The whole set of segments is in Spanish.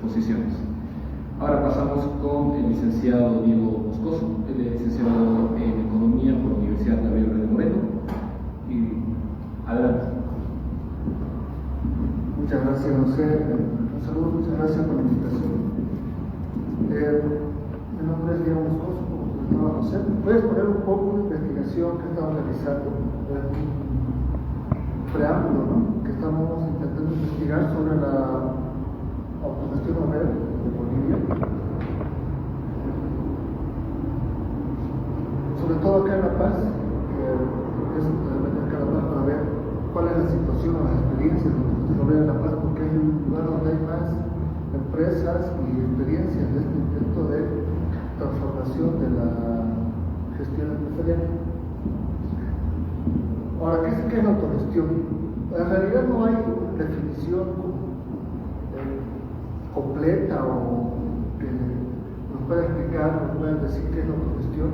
exposiciones. Ahora pasamos con el licenciado Diego Moscoso, él es licenciado en Economía por la Universidad Gabriel de Moreno. Y adelante. Muchas gracias, José. Un saludo, muchas gracias por la invitación. Mi nombre es Diego Moscoso, como comentaba José. Voy a exponer un poco de investigación que estamos realizando, un preámbulo, ¿no? Que estamos intentando investigar sobre la autogestión obrera de Bolivia. Sobre todo acá en La Paz, es acá en La Paz para ver cuál es la situación o las experiencias de la autogestión obrera en La Paz, porque es un lugar donde hay más empresas y experiencias de este intento de transformación de la gestión empresarial. Ahora, ¿qué es la autogestión? En realidad no hay definición completa o que nos pueda explicar, nos pueda decir qué es la autogestión.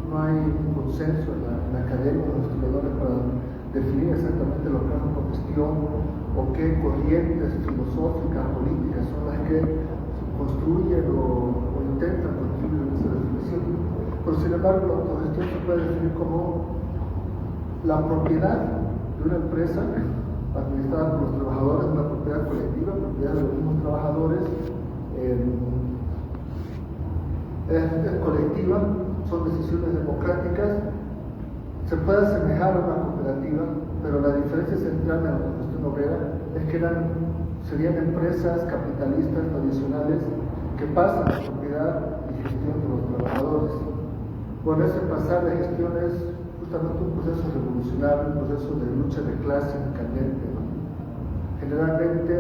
No hay un consenso en la academia, en los estudiadores para definir exactamente lo que es la autogestión o qué corrientes filosóficas, políticas son las que construyen o intentan construir esa definición. Pero sin embargo, la autogestión se puede definir como la propiedad de una empresa administrada por los trabajadores, una propiedad colectiva, propiedad de los mismos trabajadores, es colectiva, son decisiones democráticas, se puede asemejar a una cooperativa, pero la diferencia central de la autogestión obrera es que serían empresas capitalistas tradicionales que pasan la propiedad y gestión de los trabajadores. Bueno, ese pasar de gestión es justamente un proceso revolucionario, un proceso de lucha de clase candente, ¿no? Generalmente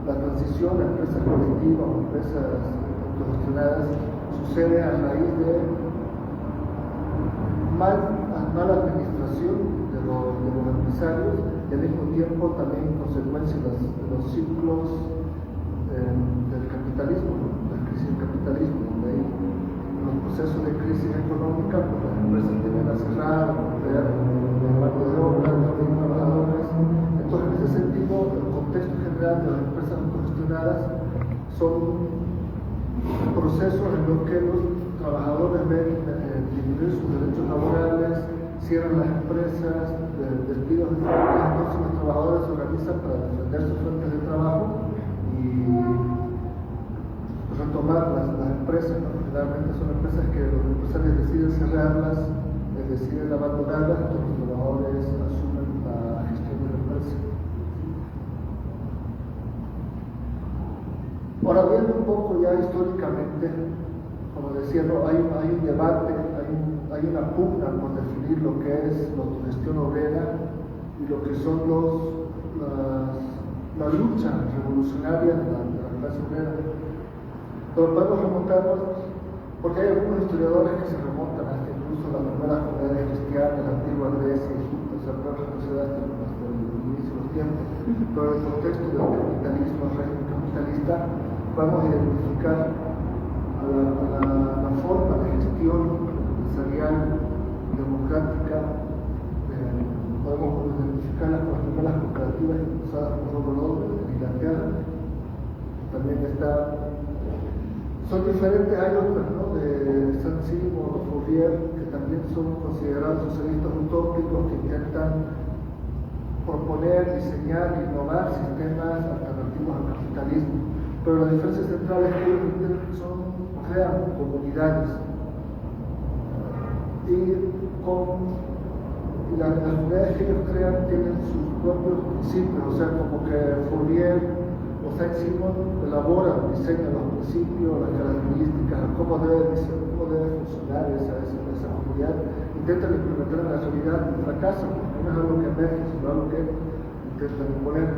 la transición a empresas colectivas o empresas autogestionadas sucede a raíz de mala administración de los empresarios y al mismo tiempo también consecuencia de los ciclos del capitalismo, ¿no? La crisis del capitalismo, donde hay los procesos de crisis económica, pues las empresas tienden a cerrar, a perder mano de obra, no hay trabajadores. Entonces, en ese sentido, el contexto general de las empresas autogestionadas son procesos en los que los trabajadores ven disminuir sus derechos laborales, cierran las empresas, despidos de fábricas, entonces los trabajadores se organizan para defender sus fuentes de trabajo y retomar las empresas, ¿no? Generalmente son empresas que los empresarios deciden cerrarlas, deciden abandonarlas, entonces los trabajadores asumen la gestión de la empresa. Ahora, viendo un poco ya históricamente, como decía, ¿no? hay un debate, hay una pugna por definir lo que es la autogestión obrera y lo que son la lucha revolucionaria de la clase obrera. Pero podemos remontarnos, porque hay algunos historiadores que se remontan hasta incluso las primeras comunidades cristianas, la antigua Grecia, Egipto, se puede retroceder hasta el inicio de los tiempos. Pero en el contexto del capitalismo, el régimen capitalista, podemos identificar la forma de gestión empresarial democrática, podemos identificar las primeras cooperativas impulsadas por Robert Owen en Inglaterra. También son diferentes años, ¿no? De Saint-Simon o Fourier, que también son considerados socialistas utópicos que intentan proponer, diseñar e innovar sistemas alternativos al capitalismo. Pero la diferencia central es que ellos crean comunidades y las comunidades que ellos crean tienen sus propios principios, o sea, como que Fourier o Saint-Simon elaboran, diseñan los principios, las características, cómo debe funcionar esa comunidad, intentan implementar en la realidad y fracasan, porque no es algo que emerge, sino algo que intentan imponer.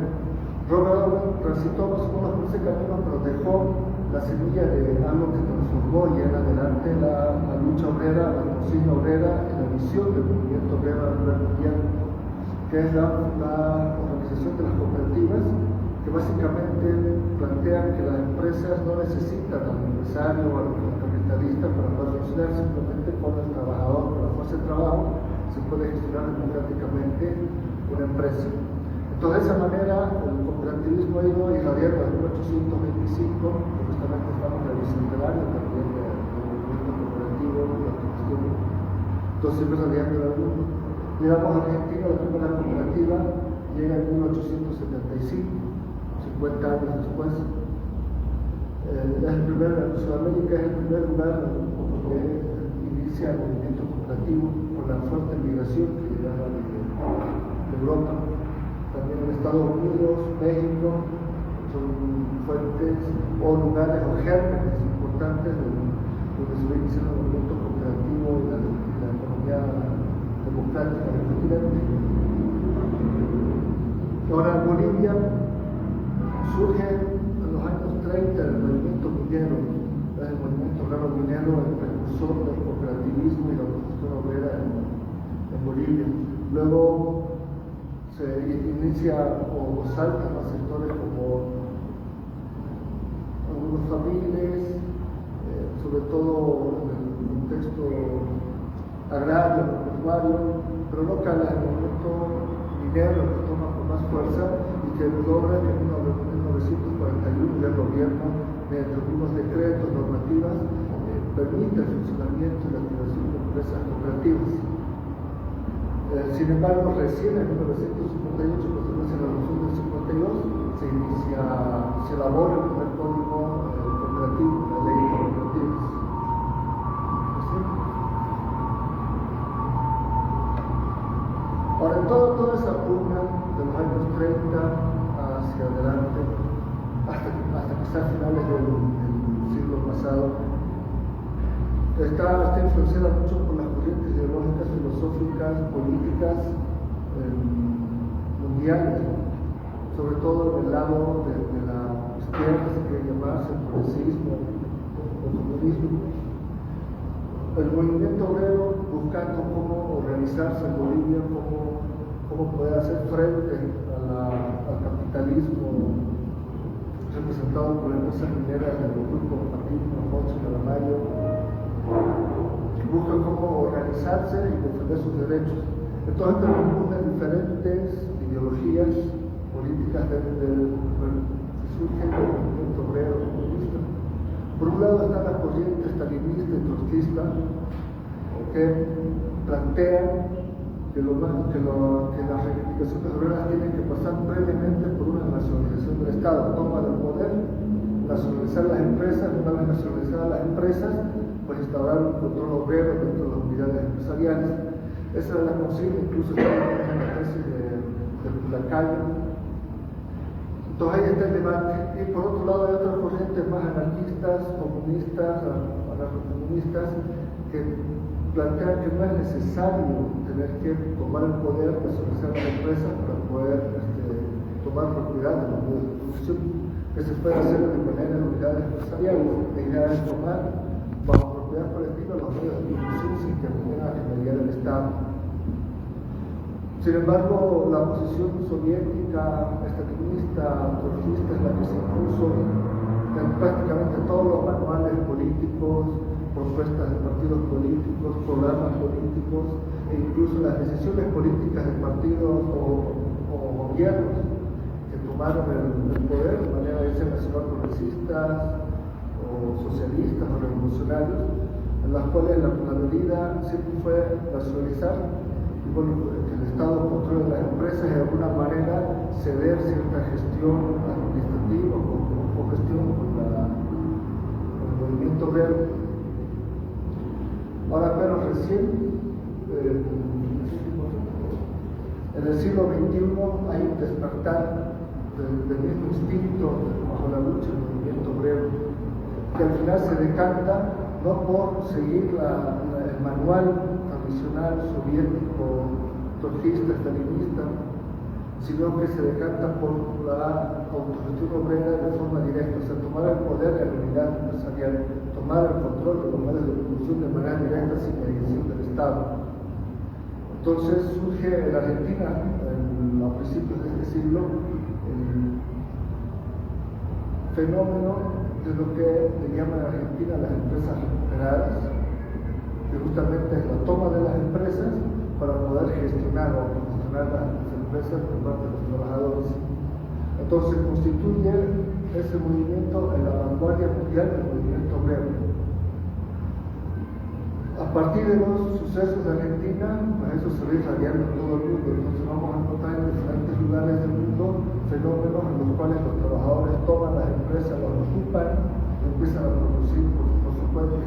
Robert Owen transitó más o menos por ese camino, pero dejó la semilla de algo que transformó y en adelante la lucha obrera, la consigna obrera y la visión del movimiento obrero a nivel mundial, que es la organización de las cooperativas, que básicamente plantean que las empresas no necesitan al empresario o al capitalista para poder funcionar, simplemente con el trabajador, con la fuerza de trabajo, se puede gestionar democráticamente una empresa. Entonces, de esa manera, como cooperativismo ha ido irradiando desde 1825, que justamente estamos en el bicentenario también del movimiento cooperativo, la cuestión, entonces irradiando el mundo. Llegamos a Argentina, la primera cooperativa llega en 1875, 50 años después. Es el primer, en Sudamérica es el primer lugar donde inicia el movimiento cooperativo por la fuerte migración que llegaba de Europa. También en Estados Unidos, México, son fuentes o lugares o gérmenes importantes donde se inicia el movimiento cooperativo y la economía democrática del continente. Ahora en Bolivia surge en los años 30 el movimiento minero, el movimiento obrero minero, el precursor del cooperativismo y la organización obrera en Bolivia. Luego se inicia o saltan a sectores como algunos familiares, sobre todo en el contexto agrario, pecuario, pero no cala en el movimiento minero que toma con más fuerza y que logra que en 1941 ya el gobierno, mediante algunos decretos, normativas, permite el funcionamiento y la activación de empresas cooperativas. Sin embargo, recién en 1958, posteriormente en la Revolución del 52, se elabora el primer código cooperativo, la ley de cooperativas. ¿Sí? Ahora, toda esa pugna de los años 30 hacia adelante, hasta quizás finales del siglo pasado, está influenciada mucho por las corrientes ideológicas, filosóficas, políticas mundiales, sobre todo en el lado de la izquierda, se quiere llamarse el progresismo, el comunismo. El movimiento obrero buscando cómo organizarse en Bolivia, cómo poder hacer frente al capitalismo representado por las empresas mineras de los grupos Martín, Alfonso y Aramayo, busca cómo organizarse y defender sus derechos. Entonces tenemos diferentes ideologías políticas que surgen del movimiento obrero comunista. Por un lado está la corriente stalinista y trotskista, que plantean que las reivindicaciones obreras tienen que pasar previamente por una nacionalización del Estado, toma del poder, nacionalizar las empresas, una vez nacionalizadas las empresas, pues instaurar un control obrero dentro de las unidades empresariales. Esa es la consigna, incluso está en la tesis de Lacayo. Entonces ahí está el debate. Y por otro lado hay otras corrientes más anarquistas, comunistas, anarcocomunistas, que plantean que no es necesario tener que tomar el poder, nacionalizar las empresas para poder tomar propiedad de los medios de producción, que se puede hacer de manera en unidades empresariales. La idea es tomar bajo propiedad colectiva los medios de producción sin que tenga que mediar el Estado. Sin embargo, la posición soviética, estalinista, trotskista es la que se impuso en prácticamente todos los manuales políticos, propuestas de partidos políticos, programas políticos e incluso las decisiones políticas de partidos o gobiernos que tomaron el poder de manera de ser nacional progresistas o socialistas o revolucionarios, en las cuales la medida siempre fue nacionalizar y bueno, que el Estado controle las empresas y de alguna manera ceder cierta gestión administrativa o gestión con el movimiento obrero. Ahora, pero recién, en el siglo XXI hay un despertar del mismo instinto bajo la lucha del movimiento obrero, que al final se decanta no por seguir el manual tradicional soviético, trotskista, stalinista, sino que se decanta por la autogestión obrera de forma directa, o sea, tomar el poder de la unidad empresarial, tomar el control de los medios de producción de manera directa sin mediación del Estado. Entonces surge en Argentina, a principios de este siglo, el fenómeno de lo que le llaman en Argentina las empresas recuperadas, que justamente es la toma de las empresas para poder gestionar o gestionar las empresas por parte de los trabajadores. Entonces constituye ese movimiento en la vanguardia mundial del movimiento obrero. A partir de los sucesos de Argentina, pues eso se va irradiando en todo el mundo. Entonces vamos a encontrar en diferentes lugares del mundo fenómenos en los cuales los trabajadores toman las empresas, los ocupan y empiezan a producir por su cuenta.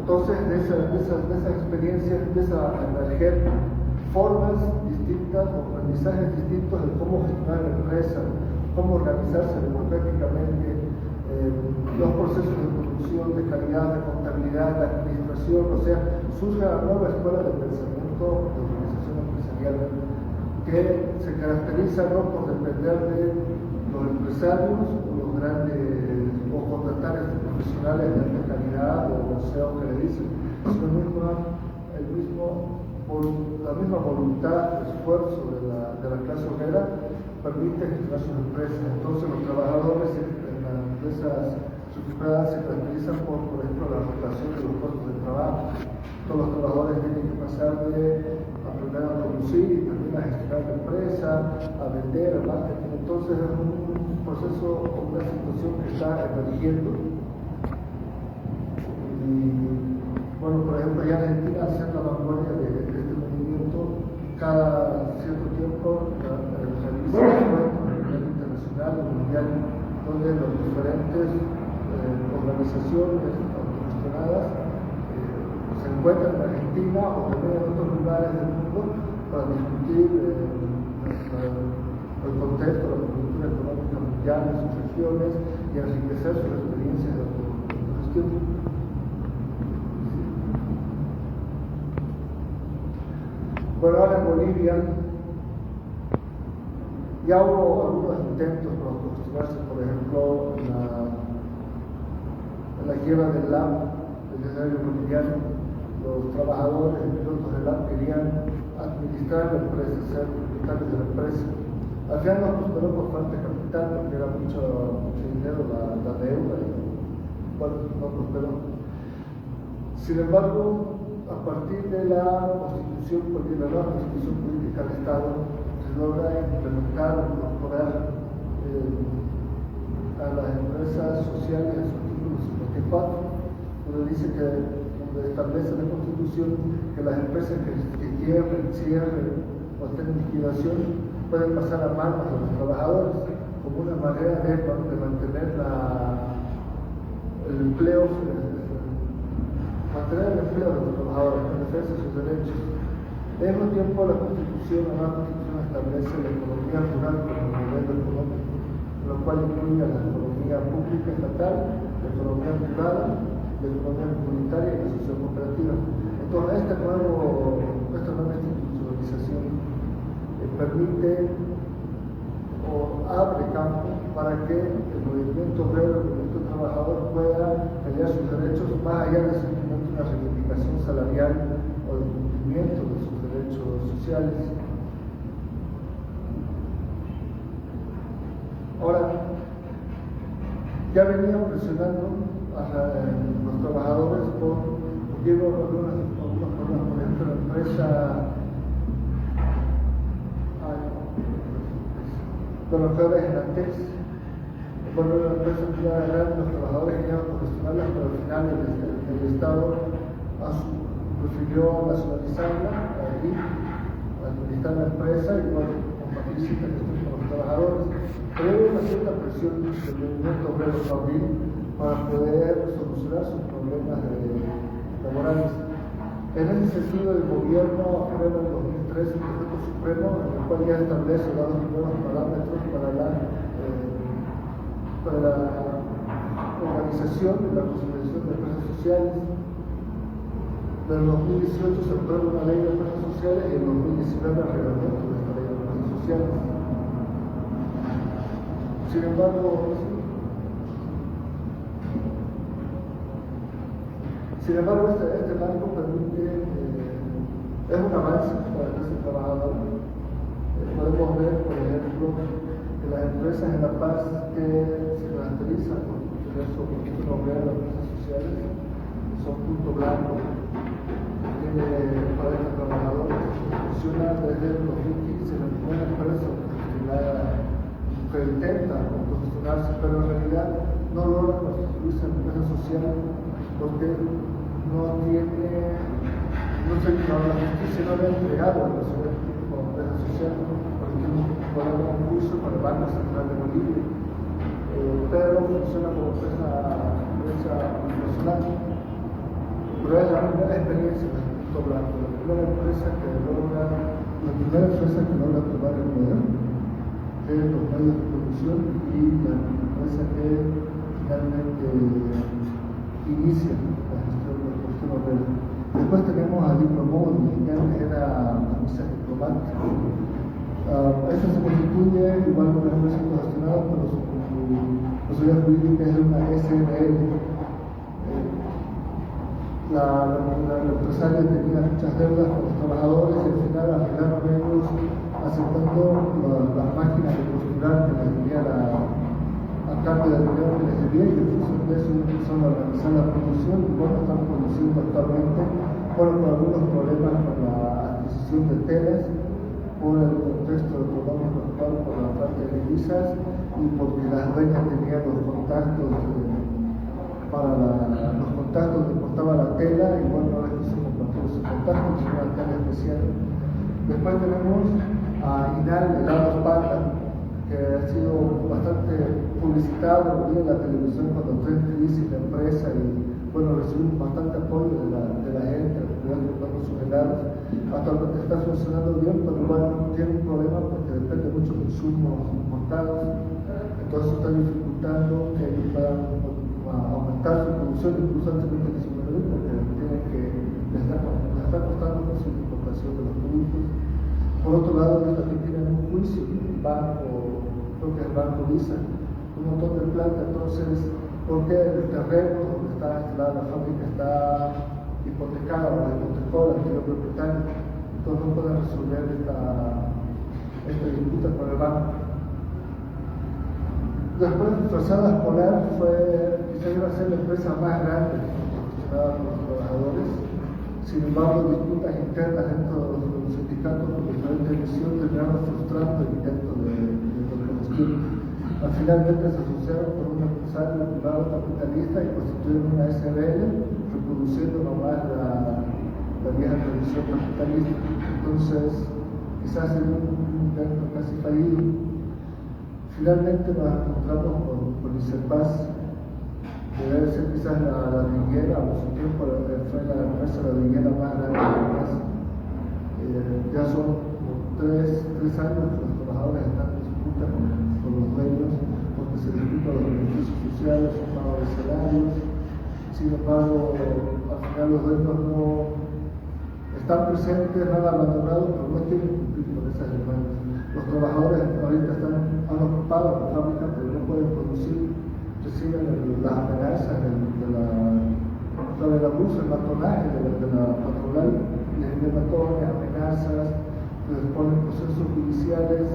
Entonces de esa experiencia empieza a emerger formas distintas, o aprendizajes distintos de cómo gestionar la empresa, cómo organizarse democráticamente, los procesos de producción, de calidad, de contabilidad, de administración. O sea, surge una nueva escuela de pensamiento de organización empresarial que se caracteriza no por depender de los empresarios o los grandes, o contratar profesionales de alta calidad o sea que le dicen, sino la misma voluntad, esfuerzo de la clase obrera permite gestionar sus empresas. Entonces los trabajadores en las empresas subpreparadas se caracterizan por ejemplo, la rotación de los puestos de trabajo. Todos los trabajadores tienen que pasar de aprender a producir y también a gestionar la empresa, a vender, a marketing. Entonces es un proceso o una situación que está emergiendo. Y bueno, por ejemplo, ya Argentina, al ser la vanguardia de este movimiento, cada cierto tiempo realiza encuentros a nivel internacional o mundial, donde las diferentes organizaciones autogestionadas se encuentran en Argentina o también en otros lugares del mundo para discutir el contexto, la coyuntura económica mundial en sus regiones y enriquecer sus experiencias de autogestión. Bueno, ahora en Bolivia ya hubo algunos intentos por autogestionarse, por ejemplo, en la quiebra del LAM, del escenario boliviano, los trabajadores y pilotos del LAM querían administrar la empresa, ser propietarios de la empresa. Al final no prosperó por falta de capital, porque era mucho dinero la deuda, y bueno, no prosperó. Sin embargo, a partir de la constitución, de la nueva constitución política del Estado, se logra implementar o incorporar a las empresas sociales en su artículo 54, donde dice que, donde establece la constitución que las empresas que quiebren, cierren o estén en liquidación pueden pasar a manos de los trabajadores como una manera de mantener el empleo. Mantener el empleo de los trabajadores, en defensa de sus derechos. Al mismo tiempo, la Constitución, la nueva Constitución establece la economía rural como modelo económico, lo cual incluye la economía pública estatal, la economía privada, la economía comunitaria y la social cooperativa. Entonces, esta nueva institucionalización permite o abre campo para que el movimiento obrero, el movimiento trabajador pueda pelear sus derechos más allá de simplemente una reivindicación salarial o de cumplimiento de sus derechos sociales. Ahora, ya venían presionando a los trabajadores porque hubo algunos problemas, por ejemplo, la empresa de los trabajadores en Antex. Bueno, la empresa privada grande, los trabajadores querían profesionales, pero al final el Estado prefirió nacionalizarla, administrar la empresa y bueno, compartir ciertas cuestiones con los trabajadores. Pero hubo una cierta presión del movimiento obrero fabril para poder solucionar sus problemas laborales. En ese sentido, el gobierno aprueba en 2013 el decreto supremo, en el cual ya establece los nuevos parámetros para la organización y la consolidación de empresas sociales. En el 2018 se aprueba una ley de empresas sociales y en 2019 el reglamento de esta ley de empresas sociales. Sin embargo, este marco permite, es un avance para el clase trabajador. Podemos ver, por ejemplo, que las empresas en La Paz que se caracterizan por tener su oportunidad obrera en las empresas sociales son punto blanco, tiene parejas trabajadoras, funciona desde el 2015 la primera empresa destinada a que intenta autogestionarse, pero en realidad no logra constituirse en empresa social porque no tiene, no sé, la justicia no le ha entregado a la sociedad como empresa social, porque tiene un problema de concurso con el Banco Central de Bolivia, pero funciona como empresa nacional. Pero es la primera experiencia en el punto blanco, la primera empresa que logra tomar el poder de los medios de producción y la empresa que finalmente inicia la gestión obrera. Después tenemos a Diplomóvil, que era una misa diplomática. Esta se constituye igual que una empresa autogestionada, pero su personalidad jurídica es una SRL. La empresaria tenía muchas deudas con los trabajadores y al final arreglaron ellos aceptando las máquinas de costurar que les debía a cambio del dinero que les debía, y en función de eso empezaron a organizar la producción y bueno, están produciendo actualmente por algunos problemas con la adquisición de telas, por el contexto económico actual, por la falta de divisas y porque las dueñas tenían los contactos los contactos que costaba la tela y bueno, no les quiso compartir esos contactos, sino una tela especial. Después tenemos a Inal Helados Panda, que ha sido bastante publicitado en la televisión cuando entró en crisis la empresa y bueno, recibimos bastante apoyo de la gente, comprando sus helados. Actualmente está funcionando bien, pero bueno, tiene un problema porque depende mucho de insumos importados, entonces está dificultando que ellos puedan aumentar su producción, incluso antes de que se porque tienen que les está costando mucho la importación de los productos. Por otro lado, ellos también tienen un juicio, el banco, creo que el banco Visa, un montón de plata, entonces, porque el terreno donde está instalada la fábrica está hipotecado, la hipotecó el anterior propietario, entonces no pueden resolver esta disputa con el banco. Después, Frazadas Polar quizá iba a ser la empresa más grande gestionada por los trabajadores. Sin embargo, disputas internas dentro de los sindicatos por diferentes emisiones terminaron frustrando el intento de gestión. Finalmente se asociaron con un empresario privado capitalista y constituyeron una SRL, reproduciendo nomás la vieja tradición capitalista. Entonces, quizás en un intento casi fallido. Finalmente nos encontramos con Iserpaz, que debe ser quizás la vinguera, o su tiempo fue la empresa la vinguera más grande del país. Ya son 3 años que los trabajadores están en disputa con los dueños, porque se disputan los beneficios sociales, son pagos de salarios. Sin embargo, al final los dueños no están presentes, no han abandonado, pero no quieren cumplir con esas demandas. Los trabajadores ahorita han ocupado la fábrica, pero no pueden producir, reciben las amenazas del abuso, el matonaje de la patronal, les envían matones, amenazas, les ponen procesos judiciales.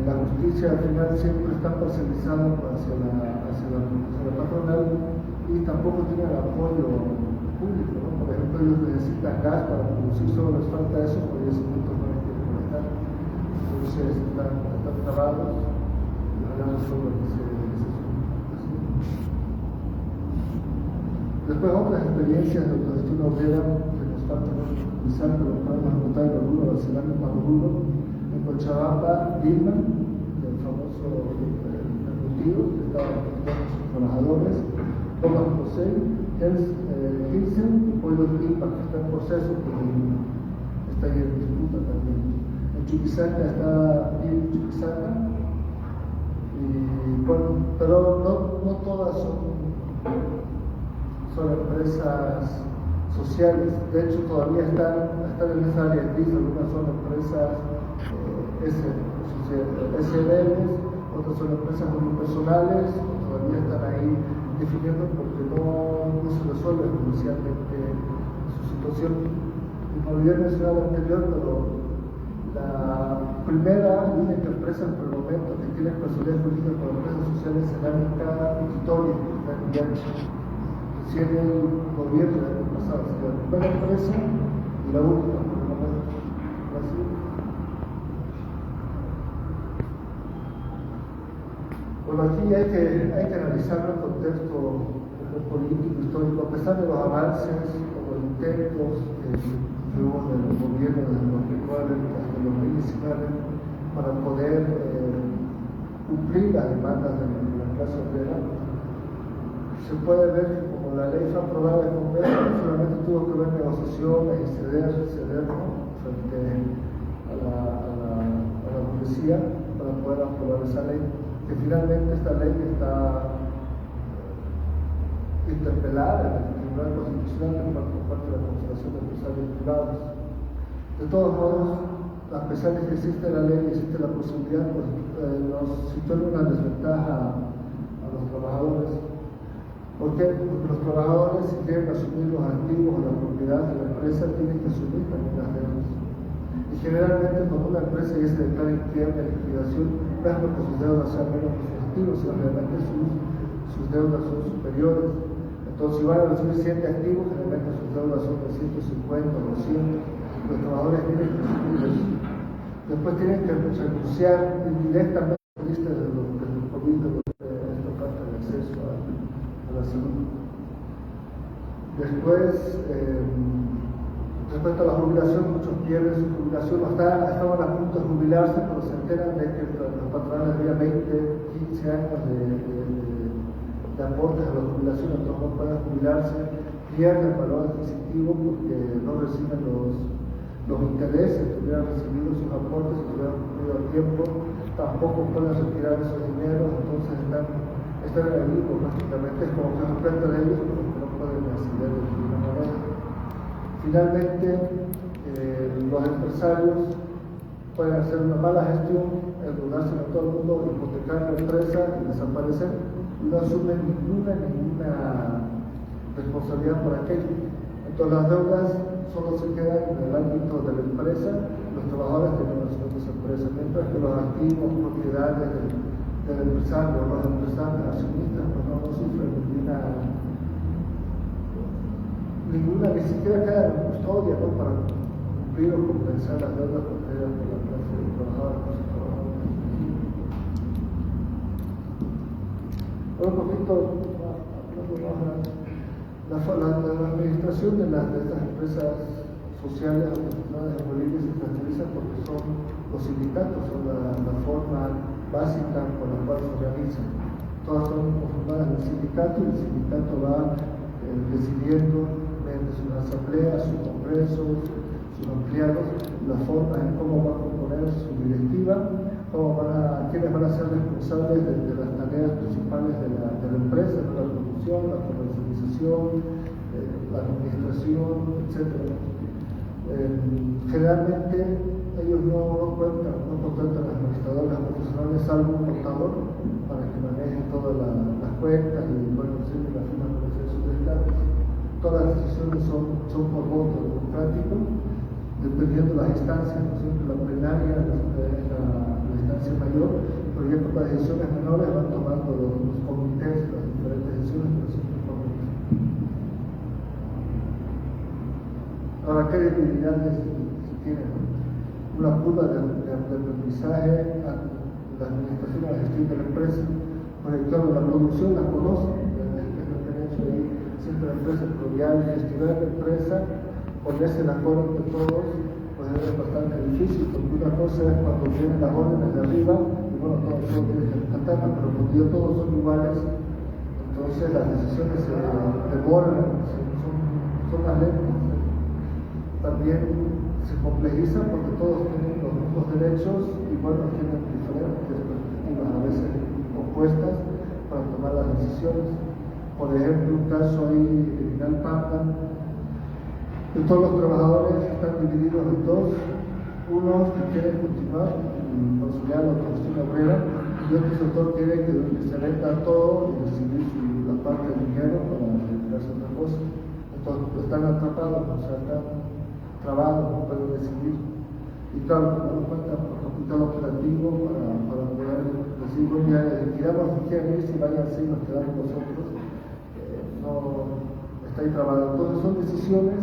La justicia al final siempre está parcializada hacia la patronal y tampoco tiene el apoyo público, ¿no? Por ejemplo, ellos necesitan gas para producir, solo les falta eso, porque esos puntos no les quieren conectar. Entonces están trabados y hablamos sobre ese Después otras experiencias de la gestión obrera que nos falta profundizar, pero podemos encontrar en algunos de los escenarios más duros. En Cochabamba, Dilma, el famoso embutido, que estaba con sus trabajadores, Thomas José, Hilsen, Pueblo Limpa, que está en proceso, pero está ahí en disputa también. En Chuquisaca está bien Chuquisaca, y bueno, pero no todas son empresas sociales. De hecho, todavía están en esa área gris. Algunas son empresas SRLs, otras son empresas unipersonales, todavía están ahí definiendo porque no se resuelve judicialmente su situación. Me olvidé mencionar lo anterior, pero la primera línea que empresas por el momento que tienen personalidad jurídica con empresas sociales será en cada victoria si en el gobierno del año pasado, sería la primera empresa y la última por el momento. Bueno, aquí hay que analizar el contexto político, histórico, a pesar de los avances o los intentos que hubo en el gobierno desde el 2009 hasta el 2019 para poder cumplir las demandas de la clase obrera. Se puede ver que como la ley fue aprobada en el Congreso, solamente tuvo que haber negociaciones y ceder ¿no? frente a la burguesía para poder aprobar esa ley, que finalmente esta ley está interpelada en el Tribunal Constitucional por parte de la Confederación de Empresarios Privados. De todos modos, a pesar de que existe la ley, existe la posibilidad, pues nos sitúa una desventaja a los trabajadores. ¿Por qué? Porque los trabajadores, si quieren asumir los activos o la propiedad de la empresa, tienen que asumir también las deudas. Y generalmente, cuando una empresa ya se declara en quiebra, en liquidación, no es porque sus deudas sean menos que sus activos, sino realmente sus deudas son superiores. Entonces, si van a recibir 100 activos, generalmente sus deudas son de 150 o 200. Los trabajadores tienen que asumir eso. Después tienen que renunciar indirectamente desde el COVID, esta parte del acceso a la salud. Después, respecto a la jubilación, muchos pierden su jubilación, estaban a punto de jubilarse, pero se enteran de que los patronales había 20, 15 años de aportes a la jubilación, entonces no pueden jubilarse, pierden el valor adquisitivo porque no reciben los intereses que hubieran recibido sus aportes, que hubieran cumplido a tiempo, tampoco pueden retirar esos dineros, entonces están en el limbo prácticamente, es como que se enfrentan a ellos, pero no pueden acceder de ninguna manera. Finalmente, los empresarios pueden hacer una mala gestión, endeudarse a todo el mundo, hipotecar la empresa y desaparecer, y no asumen ninguna responsabilidad por aquello. Entonces las deudas solo se quedan en el ámbito de la empresa, los trabajadores tienen las otras empresas, mientras que los activos, propiedades del empresario, los empresarios, accionistas, pues no sufren ninguna, ni siquiera quedan en custodia, ¿no? Para cumplir o compensar las deudas contraídas por la clase de trabajadores. Un poquito, la administración de estas empresas sociales organizadas en Bolivia se caracteriza porque son los sindicatos, son la forma básica por la cual se organizan. Todas son conformadas en el sindicato y el sindicato va decidiendo mediante sus asambleas, sus congresos, sus empleados, la forma en cómo va a componer su directiva, quiénes van a ser responsables de las tareas principales de la empresa, de la producción, la comercialización, la administración, etc. Generalmente ellos no contratan administradores profesionales, salvo un contador para que maneje todas las cuentas y siempre la firma de procesos de estados. Todas las decisiones son por voto democrático, dependiendo de las instancias, por ejemplo, la plenaria es la instancia mayor, pero ya por las decisiones menores van tomando los comités, las diferentes decisiones, pero siempre por voto. Ahora, ¿qué debilidades se tienen? Una curva de aprendizaje a la administración y la gestión de la empresa. Porque claro, la producción la conocen, es lo que han hecho ahí siempre la empresa plural, gestionar la empresa, ponerse de acuerdo entre todos, pues es bastante difícil, porque una cosa es cuando vienen las órdenes de arriba, y bueno, todos tienen que rescatarlas, pero cuando todos son iguales, entonces las decisiones se demoran, son más lentas. También se complejiza porque todos tienen los mismos derechos y bueno, tienen diferentes perspectivas, a veces opuestas, para tomar las decisiones. Por ejemplo, un caso ahí en Alpampa, que todos los trabajadores están divididos en dos, unos que quieren continuar y consolidar la producción obrera, y otro sector quiere que se venda todo y recibir la parte del dinero para dedicarse a otra cosa. Entonces están atrapados, o sea, están trabados, no pueden decidir. Y claro, como cuenta por capital operativo para poder decir, bueno, ya liquidamos si quieren ir, si vayan así, nos quedamos nosotros, no está ahí trabado. Entonces son decisiones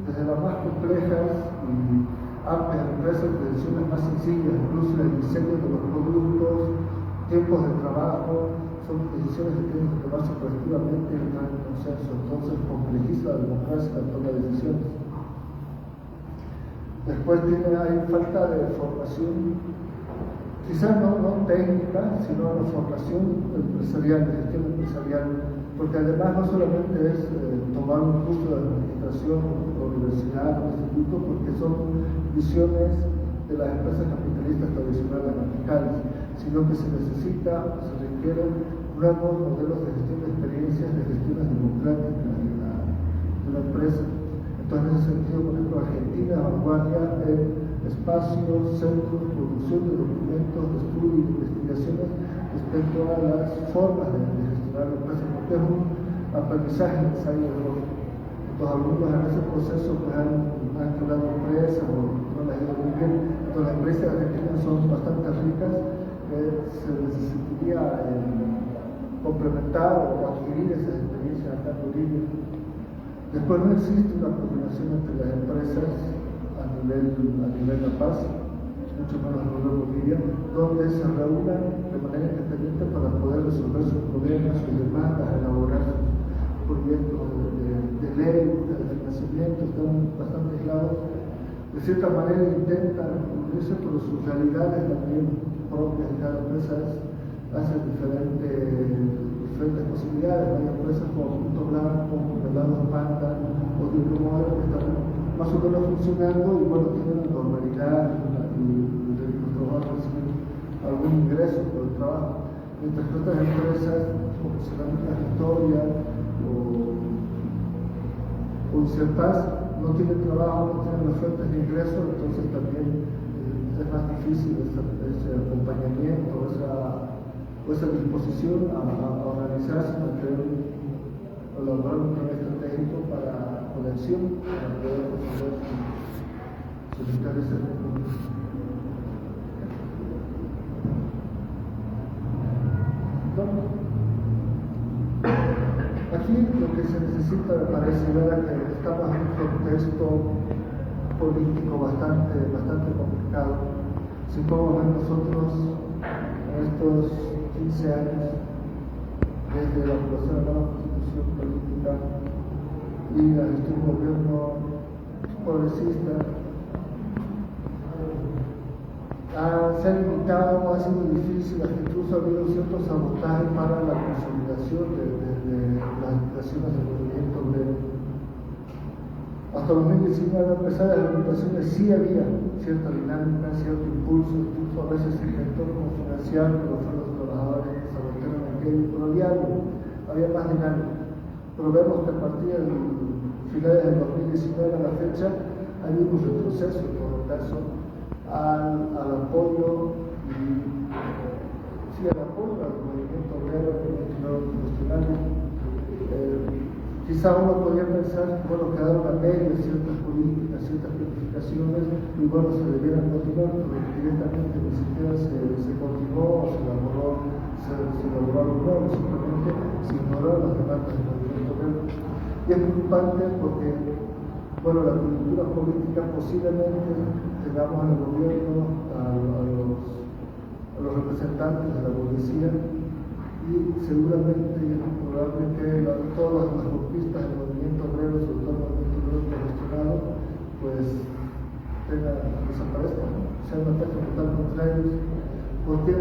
desde las más complejas y amplias empresas, decisiones más sencillas, incluso el diseño de los productos, tiempos de trabajo, son decisiones que tienen que tomarse colectivamente y entrar en consenso, entonces complejiza la democracia la toma de decisiones. Después hay falta de formación, quizás no técnica, sino de formación empresarial, de gestión empresarial, porque además no solamente es tomar un curso de administración en la universidad o instituto, porque son visiones de las empresas capitalistas tradicionales verticales, sino que se necesita, se requieren nuevos modelos de gestión de experiencias, de gestiones democráticas de la empresa. Entonces, en ese sentido, por ejemplo, Argentina vanguardia en espacios, centros, producción de documentos, de estudio y de investigaciones respecto a las formas de gestionar la empresa, porque es un aprendizaje necesario de los alumnos en ese proceso pues han creado empresas o no las han ido muy bien. Entonces, las empresas argentinas son bastante ricas, se necesitaría complementar o adquirir esas experiencias acá en Bolivia. Después no existe una coordinación entre las empresas a nivel de La Paz, mucho menos a nivel de Bolivia, donde se reúnan de manera independiente para poder resolver sus problemas, sus demandas, elaborar sus proyectos de ley, de financiamiento, están bastante aislados. De cierta manera intentan unirse, pero sus realidades también propias de cada empresa hacen diferentes posibilidades. Hay empresas como Punto Blanco, Helados Panda o de otro modo que están más o menos funcionando y bueno, tienen una normalidad y los trabajadores reciben algún ingreso por el trabajo. Mientras que otras empresas como Cerámica Victoria o Inserpaz no tienen trabajo, no tienen las fuentes de ingresos, entonces también es más difícil ese acompañamiento, esa disposición a organizarse, a elaborar un plan estratégico para conexión, para poder resolver sus intereses. Aquí lo que se necesita, me parece, ver que estamos en un contexto político bastante complicado. Si podemos ver nosotros en estos 15 años, desde la aprobación de la nueva constitución política y la gestión de gobierno progresista, se ha limitado, ha sido difícil, hasta incluso ha habido ciertos sabotajes para la consolidación de las aspiraciones del movimiento obrero. Hasta 2019, a pesar de las limitaciones, sí había cierta dinámica, cierto impulso, incluso a veces se intentó como financiar, pero fueron los trabajadores que se abortaron aquello, pero había más dinámica. Pero vemos que a partir de finales del 2019 a la fecha ha habido un retroceso, en todo caso, al apoyo al movimiento obrero, al movimiento revolucionario. Quizá uno podría pensar que bueno, quedaron a medio ciertas políticas, ciertas planificaciones, y bueno, se debieran continuar, pero directamente ni siquiera se continuó, se elaboró algo nuevo, simplemente se ignoraron las demandas del movimiento obrero. Y es preocupante porque bueno, la coyuntura política posiblemente tengamos en el gobierno a los representantes de la burguesía y seguramente es probable que todas las conquistas del movimiento obrero, sobre todo el movimiento obrero profesional, pues desaparezcan, sean una fuerza total contra ellos, porque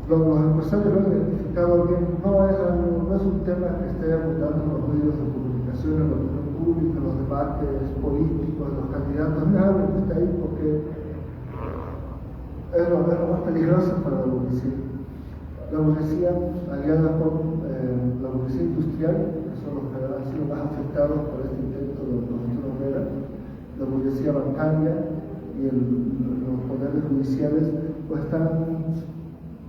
los empresarios lo han identificado bien, no es un tema que esté abundando en los medios de comunicación, en la opinión pública, en los debates políticos, en los candidatos, no es algo que está ahí porque es lo más peligroso para la burguesía. La burguesía, aliada con la burguesía industrial, que son los que han sido más afectados por este intento de la producción obrera, la burguesía bancaria y los poderes judiciales, pues están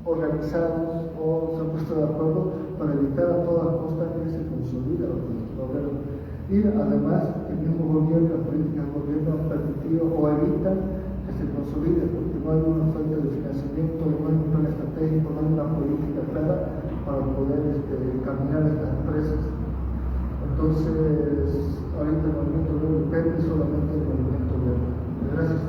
organizados o se han puesto de acuerdo para evitar a toda costa que se consolide la producción obrera. Y además, el mismo gobierno, las políticas del gobierno han permitido o evitan que se consolide, porque no hay una fuente de financiamiento, no hay un plan estratégico, no hay una política clara para poder caminar estas empresas. Entonces, ahorita el movimiento obrero depende solamente del movimiento obrero. Gracias.